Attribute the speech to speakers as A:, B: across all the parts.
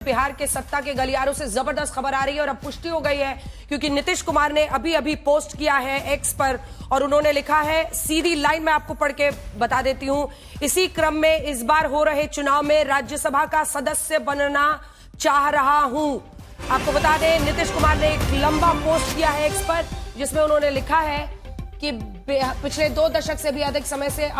A: बिहार के सत्ता के गलियारों से जबरदस्त खबर आ रही है और अब पुष्टि हो गई है, क्योंकि नीतीश कुमार ने अभी अभी पोस्ट किया है एक्स पर और उन्होंने लिखा है, सीधी लाइन में आपको पढ़ के बता देती हूं। इसी क्रम में इस बार हो रहे चुनाव में राज्यसभा का सदस्य बनना चाह रहा हूं। आपको बता दें, नीतीश कुमार ने एक लंबा पोस्ट किया है एक्स पर, जिसमें उन्होंने लिखा है कि पिछले 2 दशक से भी अधिक समय से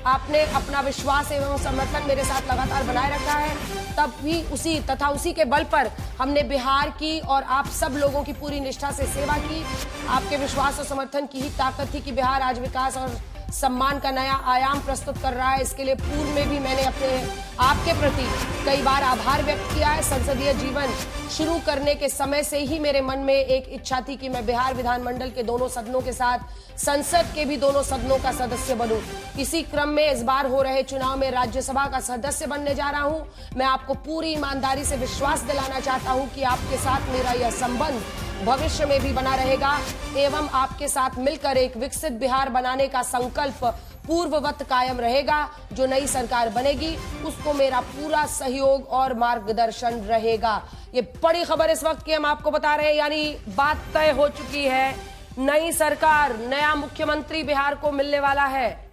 A: आपने अपना विश्वास एवं समर्थन मेरे साथ लगातार बनाए रखा है, तब भी उसी के बल पर हमने बिहार की और आप सब लोगों की पूरी निष्ठा से सेवा की। आपके विश्वास और समर्थन की ही ताकत थी कि बिहार आज विकास और सम्मान का नया आयाम प्रस्तुत कर रहा है। इसके लिए पूर्व में भी मैंने आपके प्रति कई बार आभार व्यक्त किया है। संसदीय जीवन शुरू करने के समय से ही मेरे मन में एक इच्छा थी कि मैं बिहार विधानमंडल के दोनों सदनों के साथ संसद के भी दोनों सदनों का सदस्य बनूं। इसी क्रम में इस बार हो रहे चुनाव में राज्यसभा का सदस्य बनने जा रहा हूं। मैं आपको पूरी ईमानदारी से विश्वास दिलाना चाहता हूं कि आपके साथ मेरा यह संबंध भविष्य में भी बना रहेगा एवं आपके साथ मिलकर एक विकसित बिहार बनाने का संकल्प पूर्ववत कायम रहेगा। जो नई सरकार बनेगी उसको मेरा पूरा सहयोग और मार्गदर्शन रहेगा। ये बड़ी खबर इस वक्त की हम आपको बता रहे हैं, यानी बात तय हो चुकी है। नई सरकार, नया मुख्यमंत्री बिहार को मिलने वाला है।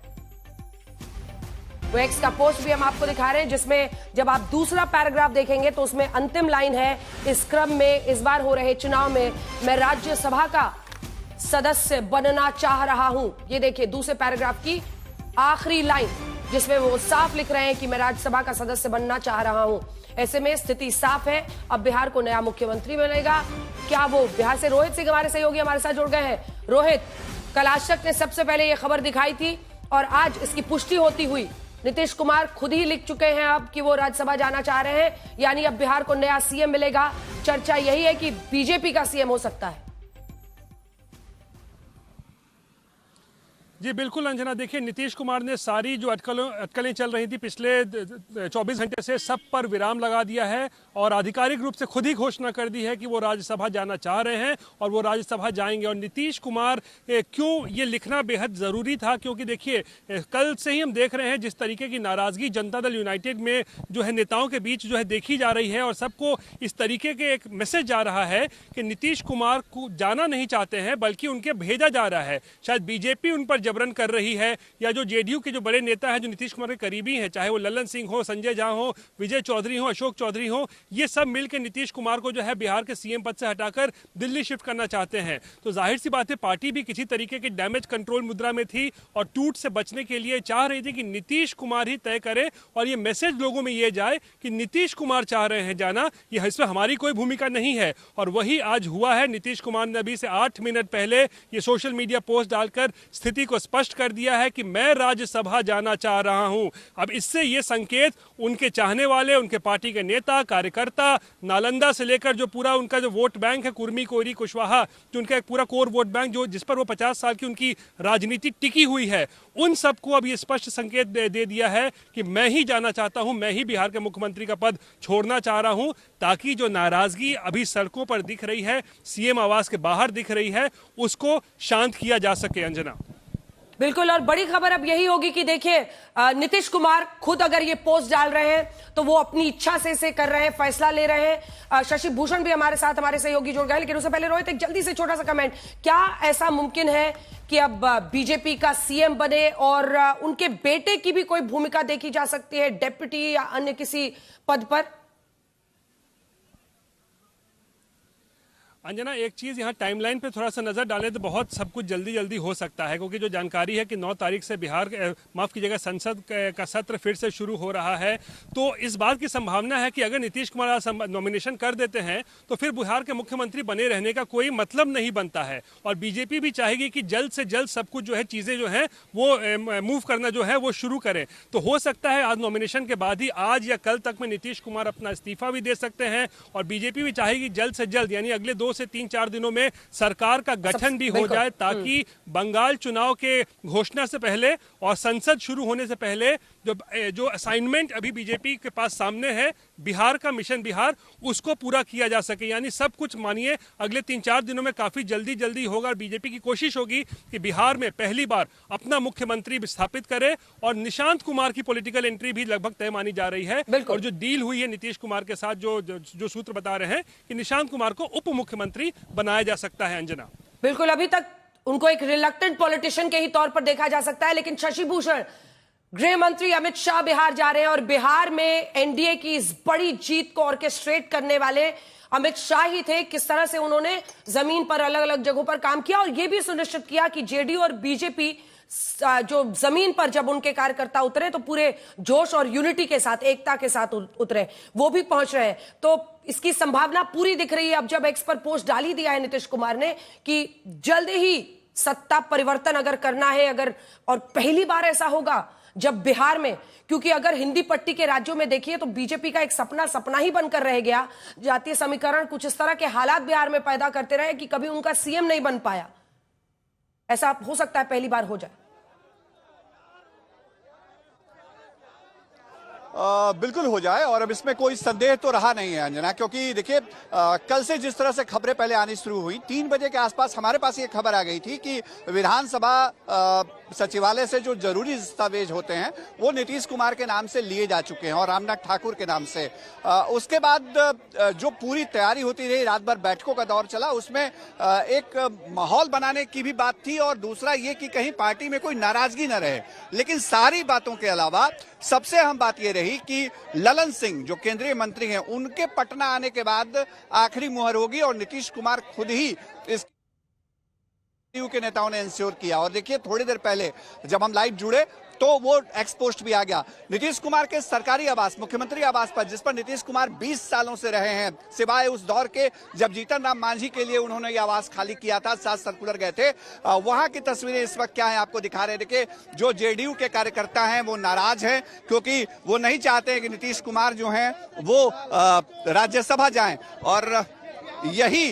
A: वो एक्स का पोस्ट भी हम आपको दिखा रहे हैं, जिसमें जब आप दूसरा पैराग्राफ देखेंगे तो उसमें अंतिम लाइन है, इस क्रम में इस बार हो रहे चुनाव में मैं राज्यसभा का सदस्य बनना चाह रहा हूं। ये देखिए दूसरे पैराग्राफ की आखिरी लाइन, जिसमें वो साफ लिख रहे हैं कि मैं राज्यसभा का सदस्य बनना चाह रहा हूं। ऐसे में स्थिति साफ है, अब बिहार को नया मुख्यमंत्री मिलेगा। क्या वो बिहार से रोहित सिंह हमारे सहयोगी हमारे साथ जुड़ गए हैं। रोहित, कल आज तक ने सबसे पहले ये खबर दिखाई थी और आज इसकी पुष्टि होती हुई नीतीश कुमार खुद ही लिख चुके हैं अब कि वो राज्यसभा जाना चाह रहे हैं, यानी अब बिहार को नया सीएम मिलेगा। चर्चा यही है कि बीजेपी का सीएम हो सकता है।
B: जी बिल्कुल अंजना, देखिए नीतीश कुमार ने सारी जो अटकलें चल रही थी पिछले 24 घंटे से, सब पर विराम लगा दिया है और आधिकारिक रूप से खुद ही घोषणा कर दी है कि वो राज्यसभा जाना चाह रहे हैं और वो राज्यसभा जाएंगे। और नीतीश कुमार क्यों ये लिखना बेहद ज़रूरी था, क्योंकि देखिए कल से ही हम देख रहे हैं जिस तरीके की नाराज़गी जनता दल यूनाइटेड में जो है नेताओं के बीच जो है देखी जा रही है और सबको इस तरीके के एक मैसेज जा रहा है कि नीतीश कुमार को जाना नहीं चाहते हैं बल्कि उनके भेजा जा रहा है। शायद बीजेपी उन पर जबरन कर रही है या जो जेडीयू के जो बड़े नेता हैं जो नीतीश कुमार के करीबी हैं, चाहे वो लल्लन सिंह हो, संजय झा हो, विजय चौधरी हो, अशोक चौधरी हो, ये सब मिलकर नीतीश कुमार को जो है बिहार के सीएम पद से हटाकर दिल्ली शिफ्ट करना चाहते हैं। तो जाहिर सी बात है पार्टी भी किसी तरीके की डैमेज कंट्रोल मुद्रा में थी और टूट से बचने के लिए चाह रही थी कि नीतीश कुमार ही तय करे और ये मैसेज लोगों में ये जाए कि नीतीश कुमार चाह रहे हैं जाना, ये इसमें हमारी कोई भूमिका नहीं है। और वही आज हुआ है। नीतीश कुमार ने अभी से 8 मिनट पहले ये सोशल मीडिया पोस्ट डालकर स्थिति को स्पष्ट कर दिया है कि मैं राज्यसभा जाना चाह रहा हूं। अब इससे ये संकेत उनके चाहने वाले, उनके पार्टी के नेता कार्यकर्ता, नालंदा से लेकर जो पूरा उनका जो वोट बैंक है, कुर्मी, कोयरी, कुशवाहा, जो उनका एक पूरा कोर वोट बैंक जो जिस पर वो 50 साल की उनकी राजनीति टिकी हुई है, उन सबको अब ये स्पष्ट संकेत दे दिया है कि मैं ही जाना चाहता हूं, मैं ही बिहार के मुख्यमंत्री का पद छोड़ना चाह रहा हूं, ताकि जो नाराजगी अभी सड़कों पर दिख रही है, सीएम आवास के बाहर दिख रही है, उसको शांत किया जा सके। अंजना,
A: बिल्कुल, और बड़ी खबर अब यही होगी कि देखिए नीतीश कुमार खुद अगर ये पोस्ट डाल रहे हैं तो वो अपनी इच्छा से इसे कर रहे हैं, फैसला ले रहे हैं। शशि भूषण भी हमारे साथ हमारे सहयोगी जुड़ गए, लेकिन उससे पहले रोहित एक जल्दी से छोटा सा कमेंट, क्या ऐसा मुमकिन है कि अब बीजेपी का सीएम बने और उनके बेटे की भी कोई भूमिका देखी जा सकती है डेप्यूटी या अन्य किसी पद पर?
B: अंजना, एक चीज़ यहाँ टाइमलाइन पे थोड़ा सा नज़र डालें तो बहुत सब कुछ जल्दी जल्दी हो सकता है, क्योंकि जो जानकारी है कि 9 तारीख से बिहार माफ़ कीजिएगा संसद का सत्र फिर से शुरू हो रहा है। तो इस बात की संभावना है कि अगर नीतीश कुमार आज नॉमिनेशन कर देते हैं तो फिर बिहार के मुख्यमंत्री बने रहने का कोई मतलब नहीं बनता है और बीजेपी भी चाहेगी कि जल्द से जल्द सब कुछ जो है चीज़ें जो हैं वो मूव करना जो है वो शुरू करें। तो हो सकता है आज नॉमिनेशन के बाद ही आज या कल तक में नीतीश कुमार अपना इस्तीफा भी दे सकते हैं और बीजेपी भी चाहेगी जल्द से जल्द, यानी अगले 2 से 3-4 दिनों में सरकार का गठन भी हो जाए, ताकि बंगाल चुनाव के घोषणा से पहले और संसद शुरू होने से पहले जो असाइनमेंट अभी बीजेपी के पास सामने है, बिहार का मिशन बिहार, उसको पूरा किया जा सके। यानी सब कुछ मानिए अगले 3-4 दिनों में काफी जल्दी होगा। बीजेपी की कोशिश होगी कि बिहार में पहली बार अपना मुख्यमंत्री स्थापित करे, और निशांत कुमार की पॉलिटिकल एंट्री भी लगभग तय मानी जा रही है। और जो डील हुई है नीतीश कुमार के साथ, जो सूत्र बता रहे हैं कि निशांत कुमार को उप मुख्यमंत्री बनाया जा सकता है। अंजना,
A: बिल्कुल, अभी तक उनको एक रिलक्टेंट पॉलिटिशियन के ही तौर पर देखा जा सकता है, लेकिन शशि भूषण, गृह मंत्री अमित शाह बिहार जा रहे हैं और बिहार में एनडीए की इस बड़ी जीत को ऑर्केस्ट्रेट करने वाले अमित शाह ही थे। किस तरह से उन्होंने जमीन पर अलग अलग जगहों पर काम किया और यह भी सुनिश्चित किया कि जेडीयू और बीजेपी जो जमीन पर जब उनके कार्यकर्ता उतरे तो पूरे जोश और यूनिटी के साथ, एकता के साथ उतरे, वो भी पहुंच रहे हैं। तो इसकी संभावना पूरी दिख रही है। अब जब एक्स पर पोस्ट डाली दिया है नीतीश कुमार ने कि जल्द ही सत्ता परिवर्तन अगर करना है, अगर, और पहली बार ऐसा होगा जब बिहार में, क्योंकि अगर हिंदी पट्टी के राज्यों में देखिए तो बीजेपी का एक सपना ही बनकर रह गया। जातीय समीकरण कुछ इस तरह के हालात बिहार में पैदा करते रहे कि कभी उनका सीएम नहीं बन पाया। ऐसा हो सकता है पहली बार हो जाए।
C: बिल्कुल हो जाए, और अब इसमें कोई संदेह तो रहा नहीं है अंजना, क्योंकि देखिए कल से जिस तरह से खबरें पहले आनी शुरू हुई, 3 बजे के आसपास हमारे पास ये खबर आ गई थी कि विधानसभा सचिवालय से जो जरूरी दस्तावेज होते हैं वो नीतीश कुमार के नाम से लिए जा चुके हैं और रामनाथ ठाकुर के नाम से। उसके बाद जो पूरी तैयारी होती रही, रात भर बैठकों का दौर चला, उसमें एक माहौल बनाने की भी बात थी, और दूसरा ये कि कहीं पार्टी में कोई नाराजगी न रहे। लेकिन सारी बातों के अलावा सबसे अहम बात यह रही कि ललन सिंह जो केंद्रीय मंत्री हैं, उनके पटना आने के बाद आखिरी मुहर होगी, और नीतीश कुमार खुद ही इस के नेताओं ने इंश्योर किया। और देखिए थोड़ी देर पहले जब हम लाइव जुड़े तो वो एक्स पोस्ट भी आ गया नीतीश कुमार के सरकारी आवास, मुख्यमंत्री आवास पर, जिस पर नीतीश कुमार 20 सालों से रहे हैं, सिवाय उस दौर के जब जीतन राम मांझी के लिए उन्होंने ये आवास खाली किया था, 7 सर्कुलर गए थे। वहां की तस्वीरें इस वक्त क्या है आपको दिखा रहे हैं। देखिए जो जेडीयू के कार्यकर्ता हैं वो नाराज हैं, क्योंकि वो नहीं चाहते हैं कि नीतीश कुमार जो हैं वो राज्यसभा जाएं, और यही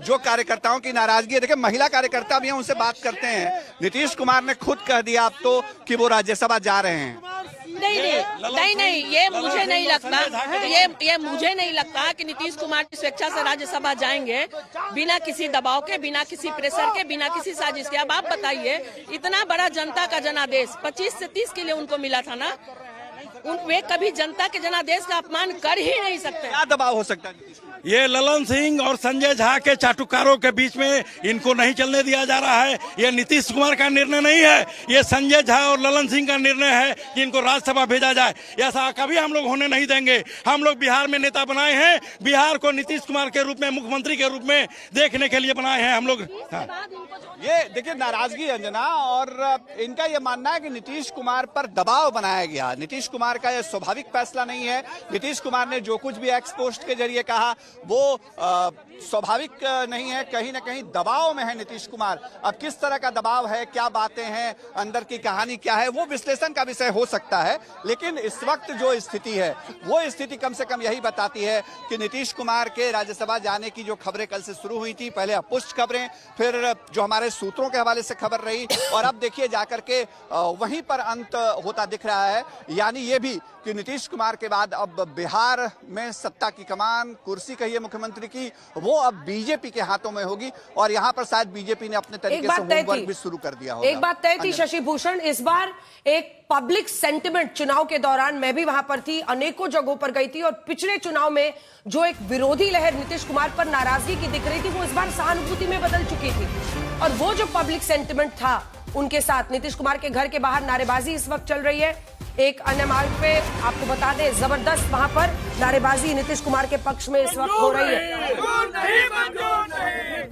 C: जो कार्यकर्ताओं की नाराजगी है। देखिए महिला कार्यकर्ता भी हैं, उनसे बात करते हैं। नीतीश कुमार ने खुद कह दिया अब तो कि वो राज्यसभा जा रहे हैं।
D: नहीं, ये मुझे नहीं लगता, ये मुझे नहीं लगता कि नीतीश कुमार की स्वेच्छा से राज्यसभा जाएंगे, बिना किसी दबाव के, बिना किसी प्रेशर के, बिना किसी साजिश के। अब आप बताइए, इतना बड़ा जनता का जनादेश 25 से 30 के लिए उनको मिला था ना, वे कभी जनता के जनादेश का अपमान कर ही नहीं सकते।
C: क्या दबाव हो सकता है?
E: ये ललन सिंह और संजय झा के चाटुकारों के बीच में इनको नहीं चलने दिया जा रहा है। ये नीतीश कुमार का निर्णय नहीं है, ये संजय झा और ललन सिंह का निर्णय है कि इनको राज्यसभा भेजा जाए। ऐसा कभी हम लोग होने नहीं देंगे। हम लोग बिहार में नेता बनाए हैं, बिहार को नीतीश कुमार के रूप में, मुख्यमंत्री के रूप में देखने के लिए बनाए हैं हम लोग।
C: ये देखिए नाराजगी अंजना, और इनका ये मानना है कि नीतीश कुमार पर दबाव बनाया गया। नीतीश कुमार का यह स्वाभाविक फैसला नहीं है। नीतीश कुमार ने जो कुछ भी एक्स पोस्ट के जरिए कहा वो स्वाभाविक नहीं है, कहीं ना कहीं दबाव में है नीतीश कुमार। अब किस तरह का दबाव है, क्या बातें हैं, अंदर की कहानी क्या है, वो विश्लेषण का विषय हो सकता है। लेकिन इस वक्त जो स्थिति है वो स्थिति कम से कम यही बताती है कि नीतीश कुमार के राज्यसभा जाने की जो खबरें कल से शुरू हुई थी, पहले अपुष्ट खबरें, फिर जो हमारे सूत्रों के हवाले से खबर रही, और अब देखिए जाकर के वहीं पर अंत होता दिख रहा है। यानी ये भी कि नीतीश कुमार के बाद अब बिहार में सत्ता की कमान, कुर्सी कहिए मुख्यमंत्री की, वो अब बीजेपी के हाथों में होगी, और यहाँ पर शायद बीजेपी ने अपने तरीके से होमवर्क भी शुरू कर दिया होगा।
A: एक बात तय थी शशि भूषण, इस बार एक पब्लिक सेंटिमेंट चुनाव के दौरान, मैं भी वहां पर थी, अनेकों जगहों पर गई थी, और पिछले चुनाव में जो एक विरोधी लहर नीतीश कुमार पर नाराजगी की दिख रही थी, वो इस बार सहानुभूति में बदल चुकी थी। और वो जो पब्लिक सेंटिमेंट था उनके साथ, नीतीश कुमार के घर के बाहर नारेबाजी इस वक्त चल रही है। एक अन्य मार्ग पे आपको बता दें, जबरदस्त वहां पर नारेबाजी नीतीश कुमार के पक्ष में इस वक्त हो रही है।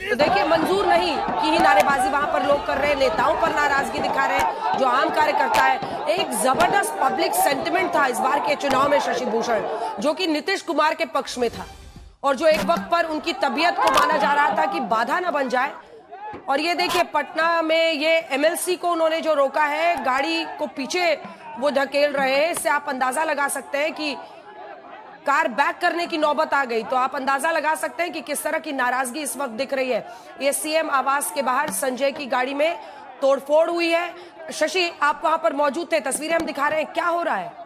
A: तो देखिए, मंजूर नहीं की ही नारेबाजी वहां पर लोग कर रहे हैं, नेताओं पर नाराजगी दिखा रहे हैं, जो आम कार्यकर्ता है। एक जबरदस्त पब्लिक सेंटिमेंट था इस बार के चुनाव में शशि भूषण, जो कि नीतीश कुमार के पक्ष में था, और जो एक वक्त पर उनकी तबीयत को माना जा रहा था कि बाधा न बन जाए। और ये देखिए पटना में ये एमएलसी को उन्होंने जो रोका है, गाड़ी को पीछे वो धकेल रहे हैं, इससे आप अंदाजा लगा सकते हैं कि कार बैक करने की नौबत आ गई। तो आप अंदाजा लगा सकते हैं कि किस तरह की नाराजगी इस वक्त दिख रही है। ये सीएम आवास के बाहर संजय की गाड़ी में तोड़फोड़ हुई है, शशि, आप वहां पर मौजूद थे, तस्वीरें हम दिखा रहे हैं, क्या हो रहा है?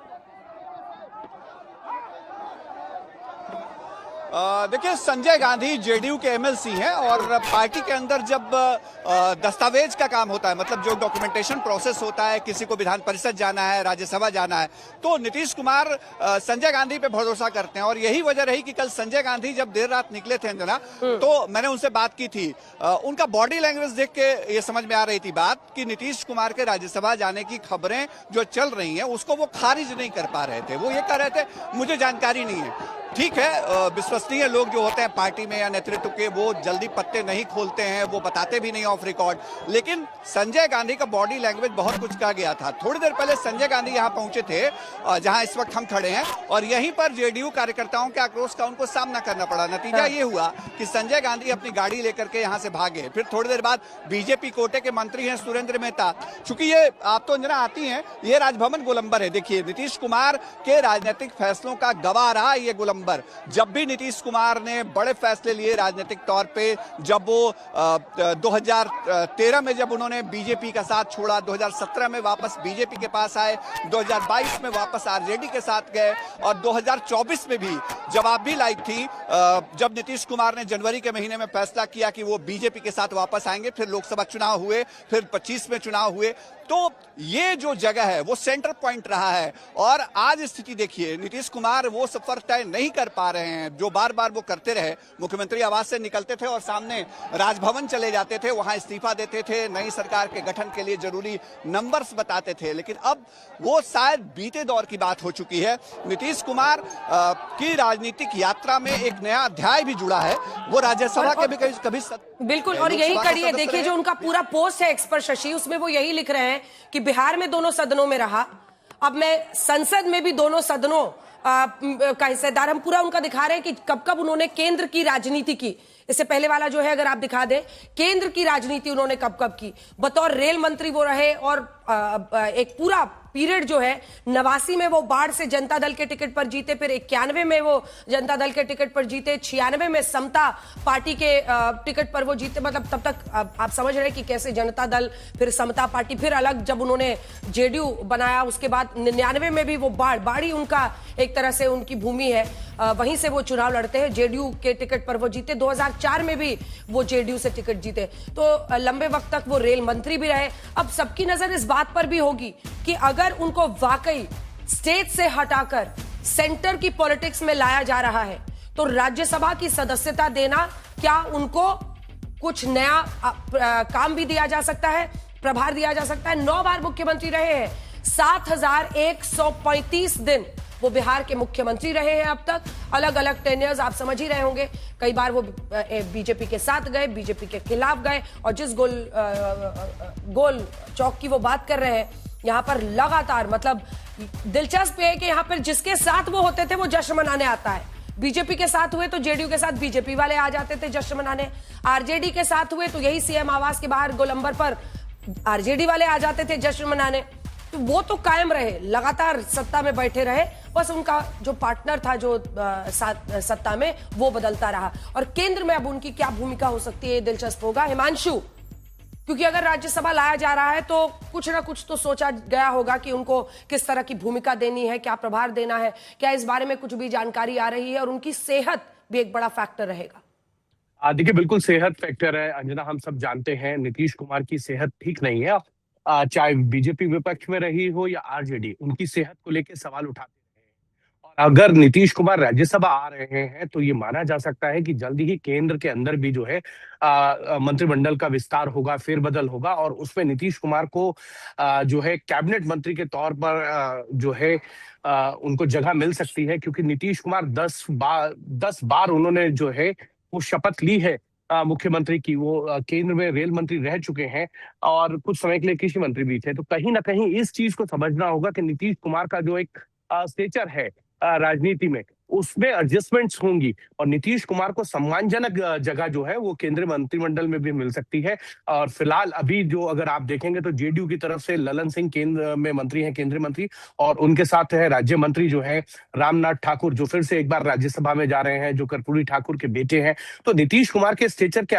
C: देखिए, संजय गांधी जेडीयू के एमएलसी हैं और पार्टी के अंदर जब दस्तावेज का काम होता है, मतलब जो डॉक्यूमेंटेशन प्रोसेस होता है, किसी को विधान परिषद जाना है, राज्यसभा जाना है, तो नीतीश कुमार संजय गांधी पे भरोसा करते हैं। और यही वजह रही कि कल संजय गांधी जब देर रात निकले थे अंजना, तो मैंने उनसे बात की थी। उनका बॉडी लैंग्वेज देख के ये समझ में आ रही थी बात कि नीतीश कुमार के राज्यसभा जाने की खबरें जो चल रही हैं उसको वो खारिज नहीं कर पा रहे थे। वो ये कह रहे थे मुझे जानकारी नहीं है। ठीक है, विश्वसनीय लोग जो होते हैं पार्टी में या नेतृत्व के, वो जल्दी पत्ते नहीं खोलते हैं, वो बताते भी नहीं ऑफ रिकॉर्ड। लेकिन संजय गांधी का बॉडी लैंग्वेज बहुत कुछ कहा गया था। थोड़ी देर पहले संजय गांधी यहां पहुंचे थे, जहां इस वक्त हम खड़े हैं, और यहीं पर जेडीयू कार्यकर्ताओं के आक्रोश का उनको सामना करना पड़ा। नतीजा ये हुआ कि संजय गांधी अपनी गाड़ी लेकर के यहां से भागे। फिर थोड़ी देर बाद बीजेपी कोटे के मंत्री हैं सुरेंद्र मेहता, चूंकि ये आप तो अंजना आती हैं, ये राजभवन गोलंबर है। देखिए, नीतीश कुमार के राजनीतिक फैसलों का गवाह रहा ये गोलंबर। जब भी नीतीश कुमार ने बड़े फैसले लिए राजनीतिक तौर पे, जब वो 2013 में जब उन्होंने बीजेपी का साथ छोड़ा, 2017 में वापस बीजेपी के पास आए, 2022 में वापस आरजेडी के साथ गए, और 2024 में भी जवाब भी लाइक थी जब नीतीश कुमार ने जनवरी के महीने में फैसला किया कि वो बीजेपी के साथ वापस आएंगे। फिर लोकसभा चुनाव हुए, फिर 25 में चुनाव हुए। तो ये जो जगह है वो सेंटर पॉइंट रहा है। और आज स्थिति देखिए, नीतीश कुमार वो सफर तय नहीं कर पा रहे हैं जो बार बार वो करते रहे। मुख्यमंत्री आवास से निकलते थे और सामने राजभवन चले जाते थे, वहां इस्तीफा देते थे, नई सरकार के गठन के लिए जरूरी नंबर्स बताते थे। लेकिन अब वो शायद बीते दौर की बात हो चुकी है। नीतीश कुमार की राजनीतिक यात्रा में एक नया अध्याय भी जुड़ा है। वो राज्यसभा के भी कभी
A: बिल्कुल, और यही कड़ी है। देखिए, जो उनका पूरा पोस्ट है एक्स पर शशि, उसमें वो यही लिख रहे हैं कि बिहार में दोनों सदनों में रहा, अब मैं संसद में भी दोनों सदनों का हिस्सेदार। हम पूरा उनका दिखा रहे हैं कि कब कब उन्होंने केंद्र की राजनीति की। इससे पहले वाला जो है अगर आप दिखा दें, केंद्र की राजनीति उन्होंने कब कब की। बतौर रेल मंत्री वो रहे, और एक पूरा पीरियड जो है 89 में वो बाढ़ से जनता दल के टिकट पर जीते, फिर 91 में वो जनता दल के टिकट पर जीते, 96 में समता पार्टी के टिकट पर वो जीते। मतलब तब तक आप समझ रहे हैं कि कैसे जनता दल, फिर समता पार्टी, फिर अलग जब उन्होंने जेडीयू बनाया, उसके बाद 99 में भी वो बाढ़ ही उनका एक तरह से उनकी भूमि है, वहीं से वो चुनाव लड़ते हैं, जेडीयू के टिकट पर वो जीते। 2004 में भी वो जेडीयू से टिकट जीते। तो लंबे वक्त तक वो रेल मंत्री भी रहे। अब सबकी नजर इस बात पर भी होगी कि अगर उनको वाकई स्टेट से हटाकर सेंटर की पॉलिटिक्स में लाया जा रहा है, तो राज्यसभा की सदस्यता देना, क्या उनको कुछ नया काम भी दिया जा सकता है, प्रभार दिया जा सकता है। 9 बार मुख्यमंत्री रहे हैं, 7135 दिन वो बिहार के मुख्यमंत्री रहे हैं अब तक। अलग अलग टेन्योर्स आप समझ ही रहे होंगे। कई बार वो बीजेपी के साथ गए, बीजेपी के खिलाफ गए, और जिस गोल चौक की वो बात कर रहे हैं, यहां पर लगातार, मतलब दिलचस्प है कि यहां पर जिसके साथ वो होते थे वो जश्न मनाने आता है। बीजेपी के साथ हुए तो जेडीयू के साथ बीजेपी वाले आ जाते थे जश्न मनाने, आरजेडी के साथ हुए तो यही सीएम आवास के बाहर गोलंबर पर आरजेडी वाले आ जाते थे जश्न मनाने। तो वो तो कायम रहे, लगातार सत्ता में बैठे रहे, बस उनका जो पार्टनर था जो सत्ता में, वो बदलता रहा। और केंद्र में अब उनकी क्या भूमिका हो सकती है, दिलचस्प होगा। हिमांशु, क्योंकि अगर राज्यसभा लाया जा रहा है तो कुछ ना कुछ तो सोचा गया होगा कि उनको किस तरह की भूमिका देनी है, क्या प्रभार देना है, क्या इस बारे में कुछ भी जानकारी आ रही है? और उनकी सेहत भी एक बड़ा फैक्टर रहेगा।
F: देखिए, बिल्कुल सेहत फैक्टर है अंजना, हम सब जानते हैं नीतीश कुमार की सेहत ठीक नहीं है। चाहे बीजेपी विपक्ष में रही हो या आरजेडी, उनकी सेहत को लेकर सवाल उठाते रहे हैं। और अगर नीतीश कुमार राज्यसभा आ रहे हैं तो ये माना जा सकता है कि जल्दी ही केंद्र के अंदर भी जो है मंत्रिमंडल का विस्तार होगा, फेरबदल होगा, और उसमें नीतीश कुमार को जो है कैबिनेट मंत्री के तौर पर जो है उनको जगह मिल सकती है। क्योंकि नीतीश कुमार 10 बार उन्होंने जो है वो शपथ ली है मुख्यमंत्री की। वो केंद्र में रेल मंत्री रह चुके हैं और कुछ समय के लिए कृषि मंत्री भी थे। तो कहीं ना कहीं इस चीज को समझना होगा कि नीतीश कुमार का जो एक स्टेचर है राजनीति में, उसमें एडजस्टमेंट्स होंगी, और नीतीश कुमार को सम्मानजनक जगह जो है वो केंद्रीय मंत्रिमंडल में भी मिल सकती है। और फिलहाल अभी जो अगर आप देखेंगे तो जेडीयू की तरफ से ललन सिंह केंद्र में मंत्री हैं, केंद्रीय मंत्री, और उनके साथ है राज्य मंत्री जो है रामनाथ ठाकुर, जो फिर से एक बार राज्यसभा में जा रहे हैं, जो कर्पूरी ठाकुर के बेटे हैं। तो नीतीश कुमार के स्टेचर के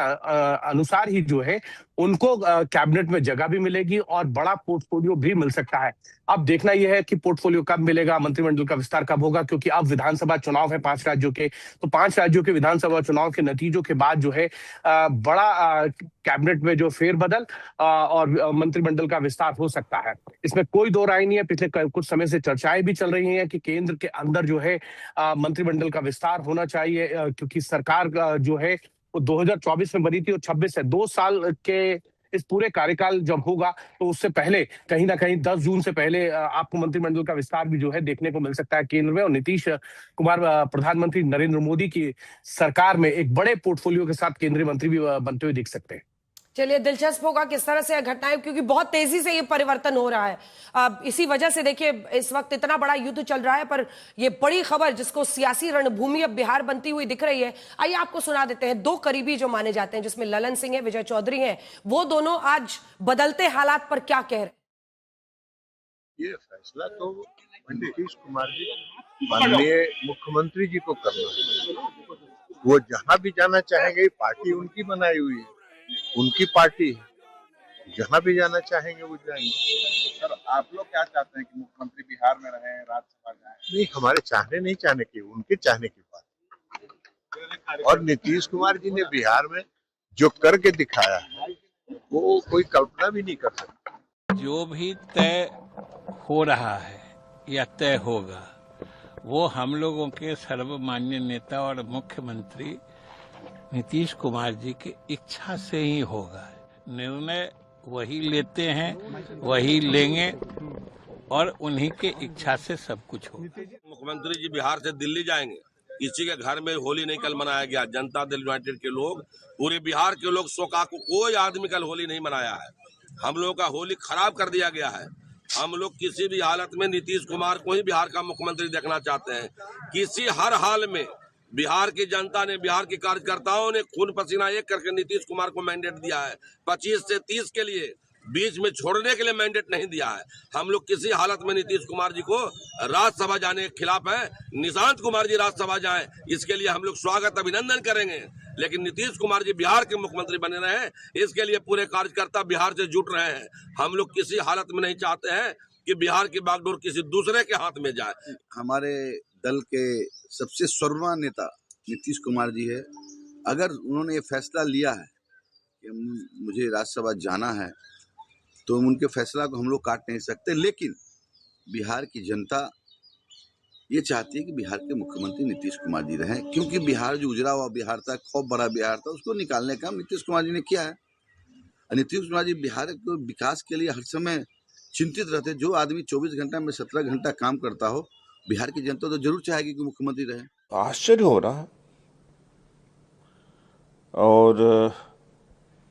F: अनुसार ही जो है उनको कैबिनेट में जगह भी मिलेगी और बड़ा पोर्टफोलियो भी मिल सकता है। अब देखना यह है कि पोर्टफोलियो कब मिलेगा, मंत्रिमंडल का विस्तार कब होगा, क्योंकि अब विधानसभा चुनाव है 5 राज्यों के। तो 5 राज्यों के विधानसभा चुनाव के नतीजों के बाद जो है बड़ा कैबिनेट में जो फेरबदल और मंत्रिमंडल का विस्तार हो सकता है, इसमें कोई दो राय नहीं है। पिछले कुछ समय से चर्चाएं भी चल रही हैं कि केंद्र के अंदर जो है मंत्रिमंडल का विस्तार होना चाहिए, क्योंकि सरकार जो है वो 2024 में बनी थी और 26 से 2 साल के इस पूरे कार्यकाल जब होगा तो उससे पहले कहीं ना कहीं 10 जून से पहले आपको मंत्रिमंडल का विस्तार भी जो है देखने को मिल सकता है केंद्र में, और नीतीश कुमार प्रधानमंत्री नरेंद्र मोदी की सरकार में एक बड़े पोर्टफोलियो के साथ केंद्रीय मंत्री भी बनते हुए दिख सकते हैं।
A: चलिए, दिलचस्प होगा किस तरह से घटनाएं, क्योंकि बहुत तेजी से ये परिवर्तन हो रहा है। अब इसी वजह से देखिए इस वक्त इतना बड़ा युद्ध चल रहा है, पर ये बड़ी खबर जिसको सियासी रणभूमि अब बिहार बनती हुई दिख रही है, आइए आपको सुना देते हैं। 2 करीबी जो माने जाते हैं, जिसमें ललन सिंह है, विजय चौधरी हैं, वो दोनों आज बदलते हालात पर क्या कह रहे हैं।
G: ये फैसला तो नीतीश कुमार जी माननीय मुख्यमंत्री जी को करना है। वो जहां भी जाना चाहेंगे, पार्टी उनकी बनाई हुई है, उनकी पार्टी है, जहां भी जाना चाहेंगे वो जाएंगे।
H: सर, आप लोग क्या चाहते हैं कि मुख्यमंत्री बिहार में रहें, राज्यसभा जाएं?
G: नहीं, हमारे चाहने नहीं चाहने की, उनके चाहने की बात। और नीतीश कुमार जी ने बिहार में जो करके दिखाया है वो कोई कल्पना भी नहीं कर सकता।
I: जो भी तय हो रहा है या तय होगा वो हम लोगों के सर्वमान्य नेता और मुख्यमंत्री नीतीश कुमार जी की इच्छा से ही होगा। निर्णय वही लेते हैं, वही लेंगे और उन्हीं के इच्छा से सब कुछ होगा।
J: मुख्यमंत्री जी बिहार से दिल्ली जाएंगे, किसी के घर में होली नहीं कल मनाया गया। जनता दल यूनाइटेड के लोग, पूरे बिहार के लोग शोकाकुल, कोई आदमी कल होली नहीं मनाया है। हम लोगों का होली खराब कर दिया गया है। हम लोग किसी भी हालत में नीतीश कुमार को ही बिहार का मुख्यमंत्री देखना चाहते हैं। किसी हर हाल में बिहार की जनता ने, बिहार के कार्यकर्ताओं ने खून पसीना एक करके नीतीश कुमार को मैंडेट दिया है। 25 से 30 के लिए, बीच में छोड़ने के लिए मैंडेट नहीं दिया है। हम लोग किसी हालत में नीतीश कुमार जी को राज्यसभा जाने के खिलाफ हैं। निशांत कुमार जी राज्यसभा जाएं, इसके लिए हम लोग स्वागत अभिनंदन करेंगे। लेकिन नीतीश कुमार जी बिहार के मुख्यमंत्री बने रहे, इसके लिए पूरे कार्यकर्ता बिहार से जुट रहे हैं। हम लोग किसी हालत में नहीं चाहते हैं कि बिहार की बागडोर किसी दूसरे के हाथ में जाए।
K: हमारे दल के सबसे सर्वमान्य नेता नीतीश कुमार जी है। अगर उन्होंने ये फैसला लिया है कि मुझे राज्यसभा जाना है, तो उनके फैसला को हम लोग काट नहीं सकते। लेकिन बिहार की जनता ये चाहती है कि बिहार के मुख्यमंत्री नीतीश कुमार जी रहें, क्योंकि बिहार जो उजड़ा हुआ बिहार था, खौफ भरा बिहार था, उसको निकालने का काम नीतीश कुमार जी ने किया है। नीतीश कुमार जी बिहार के विकास के लिए हर समय चिंतित रहते। जो आदमी 24 घंटा में 17 घंटा काम करता हो, बिहार की जनता तो जरूर चाहेगी कि मुख्यमंत्री रहे।
L: आश्चर्य हो रहा है, और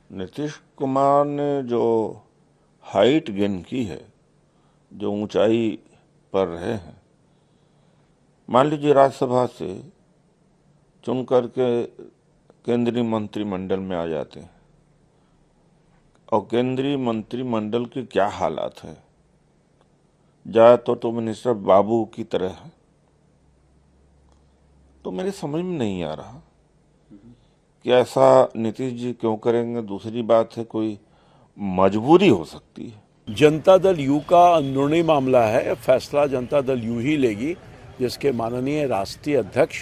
L: नीतीश कुमार ने जो हाइट गेन की है, जो ऊंचाई पर रहे हैं, मान लीजिए राज्यसभा से चुन करके केंद्रीय मंत्रिमंडल में आ जाते हैं, और केंद्रीय मंत्रिमंडल के क्या हालात हैं। जाए तो मिनिस्टर बाबू की तरह है, तो मेरे समझ में नहीं आ रहा कि ऐसा नीतीश जी क्यों करेंगे। दूसरी बात है, कोई मजबूरी हो सकती है।
M: जनता दल यू का अंदरूनी मामला है, फैसला जनता दल यू ही लेगी, जिसके माननीय राष्ट्रीय अध्यक्ष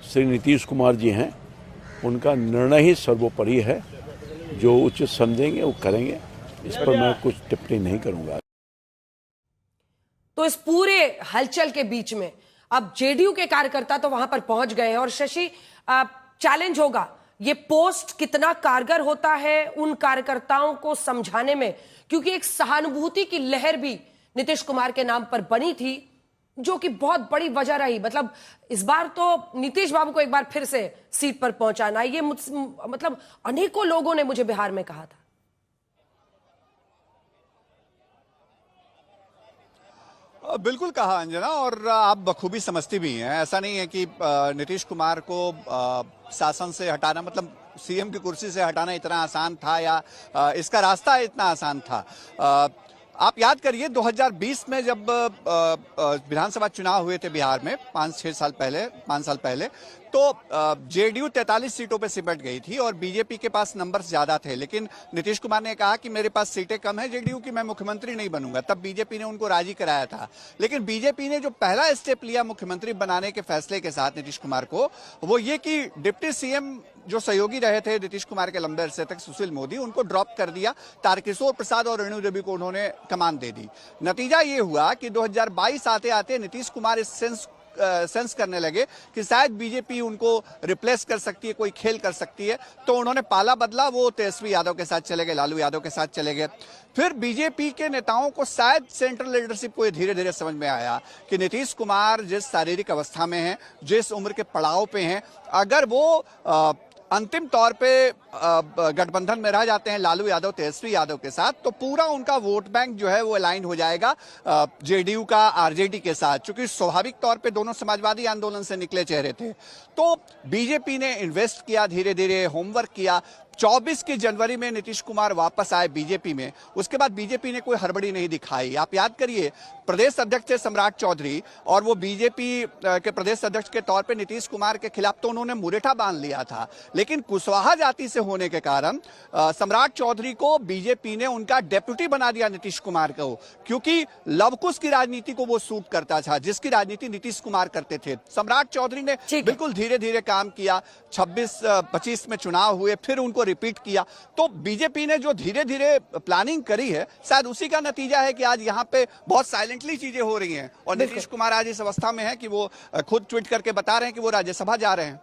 M: श्री नीतीश कुमार जी हैं। उनका निर्णय ही सर्वोपरि है, जो उचित समझेंगे वो करेंगे। इस पर मैं कुछ टिप्पणी नहीं करूंगा।
A: तो इस पूरे हलचल के बीच में अब जेडीयू के कार्यकर्ता तो वहां पर पहुंच गए हैं, और शशि, चैलेंज होगा ये पोस्ट कितना कारगर होता है उन कार्यकर्ताओं को समझाने में, क्योंकि एक सहानुभूति की लहर भी नीतीश कुमार के नाम पर बनी थी, जो कि बहुत बड़ी वजह रही। मतलब इस बार तो नीतीश बाबू को एक बार फिर से सीट पर पहुंचाना, ये मतलब अनेकों लोगों ने मुझे बिहार में कहा था।
C: बिल्कुल कहा अंजना, और आप बखूबी समझती भी हैं। ऐसा नहीं है कि नीतीश कुमार को शासन से हटाना, मतलब सीएम की कुर्सी से हटाना इतना आसान था, या इसका रास्ता इतना आसान था। आप याद करिए 2020 में जब विधानसभा चुनाव हुए थे बिहार में 5 साल पहले, तो जेडीयू 43 सीटों पे सिमट गई थी और बीजेपी के पास नंबर ज्यादा थे, लेकिन नीतीश कुमार ने कहा कि मेरे पास सीटें कम है जेडीयू की, मैं मुख्यमंत्री नहीं बनूंगा। तब बीजेपी ने उनको राजी कराया था। लेकिन बीजेपी ने जो पहला स्टेप लिया मुख्यमंत्री बनाने के फैसले के साथ नीतीश कुमार को, वो ये कि डिप्टी सीएम जो सहयोगी रहे थे नीतीश कुमार के लंबे अरसे तक, सुशील मोदी, उनको ड्रॉप कर दिया। तारकिशोर प्रसाद और रेणु देवी को उन्होंने कमान दे दी। नतीजा ये हुआ कि 2022 आते आते नीतीश कुमार इस सेंस करने लगे कि शायद बीजेपी उनको रिप्लेस कर सकती है, कोई खेल कर सकती है। तो उन्होंने पाला बदला, वो तेजस्वी यादव के साथ चले गए, लालू यादव के साथ चले गए। फिर बीजेपी के नेताओं को शायद सेंट्रल लीडरशिप को धीरे धीरे समझ में आया कि नीतीश कुमार जिस शारीरिक अवस्था में हैं, जिस उम्र के पड़ाव पे हैं, अगर वो अंतिम तौर पे गठबंधन में रह जाते हैं लालू यादव तेजस्वी यादव के साथ, तो पूरा उनका वोट बैंक जो है वो अलाइन हो जाएगा जेडीयू का आरजेडी के साथ। चूंकि स्वाभाविक तौर पे दोनों समाजवादी आंदोलन से निकले चेहरे थे, तो बीजेपी ने इन्वेस्ट किया, धीरे धीरे होमवर्क किया। 24 की जनवरी में नीतीश कुमार वापस आए बीजेपी में। उसके बाद बीजेपी ने कोई हड़बड़ी नहीं दिखाई। आप याद करिए, प्रदेश अध्यक्ष थे सम्राट चौधरी और वो बीजेपी के प्रदेश अध्यक्ष के तौर पे नीतीश कुमार के खिलाफ तो उन्होंने मुरेठा बांध लिया था, लेकिन कुशवाहा जाति से होने के कारण सम्राट चौधरी को बीजेपी ने उनका डेप्यूटी बना दिया नीतीश कुमार को, क्योंकि लवकुश की राजनीति को वो सूट करता था, जिसकी राजनीति नीतीश कुमार करते थे। सम्राट चौधरी ने बिल्कुल धीरे धीरे काम किया। 26-25 में चुनाव हुए, फिर उनको रिपीट किया। तो बीजेपी ने जो धीरे धीरे प्लानिंग करी है, शायद उसी का नतीजा है कि आज यहाँ पे बहुत साइलेंटली चीजें हो रही हैं। और नीतीश कुमार आज इस अवस्था में है कि वो खुद ट्वीट करके बता रहे हैं कि वो राज्यसभा जा रहे हैं।